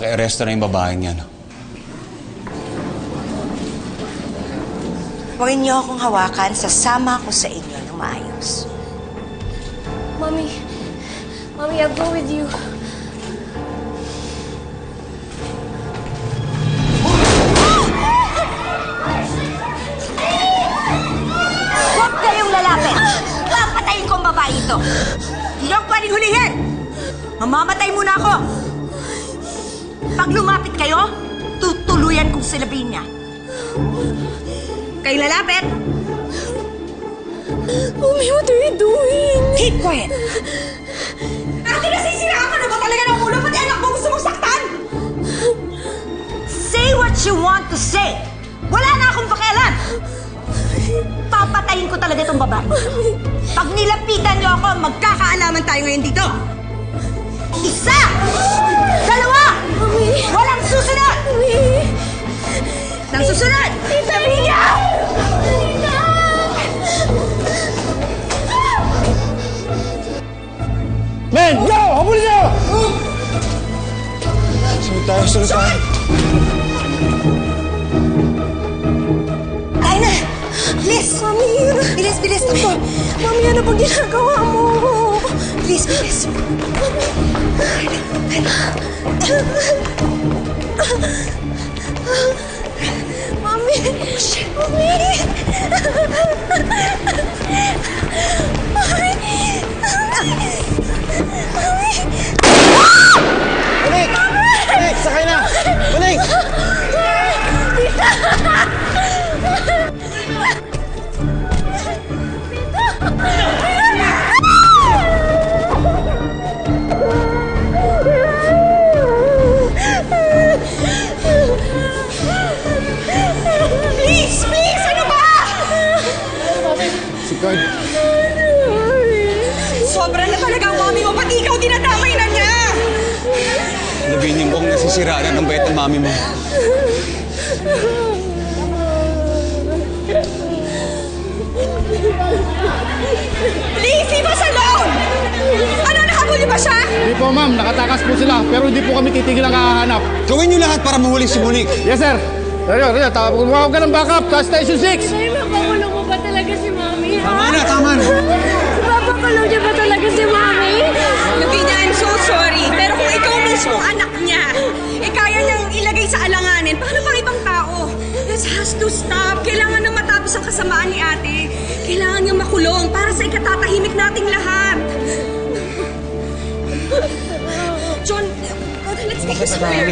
paki-arresto na yung babaeng yan. Huwag niyo akong hawakan, sasama ko sa inyo ng maayos. Mommy, I'll go with you. Huwag kayong lalapit! Papatayin ko ang babae ito! Hindi ako pwedeng hulihin! Mamamatay muna ako! Pag lumapit kayo, tutuluyan kong silabin niya. Kayo lalapit! Mommy, what are you doing? Keep quiet! Ate, nasisiraan ka na ba talaga ng ulo? Pati anak mo gusto mong saktan? Say what you want to say! Wala na akong pakialam! Papatayin ko talaga itong babae. Pag nilapitan niyo ako, magkakaalaman tayo ngayon dito. Isa! Dalawa! Walang susunod! Nang susunod! Sabi niya! Men! Yo! Habulin niyo! Sunod tayo. Tayo na! Bilis! Mami, Bilis! Ito! Mami, ano bang ginagawa mo? Bilis! Mami! Balik! Balik! Sakay na! Balik! Please! Ano ba? Si Card. Sobra na talaga ang mami mo. Pati ikaw dinadamay na niya. Labihin kong nasisiraan ng bait ng mami mo. Please, leave us alone! Ano, nakahuli ba siya? Hindi po ma'am, nakatakas po sila pero hindi po kami titigil ang kahanap. Gawin niyo lahat para mahuli si Monique. Yes sir! Rio, tawag ka ng backup, Station 6! Ay, mapakulong mo ba talaga si Mami, ha? Tama na! Mapakulong niya ba talaga si Mami? Lavina, I'm so sorry. Pero kung ikaw mismo anak niya, kaya niyang ilagay sa alanganin, paano pang ibang tao? This has to stop. Kailangan na matapos ang kasamaan ni ate. Kailangan niyang makulong para sa ikatatahimik nating lahat. John, let's take this away.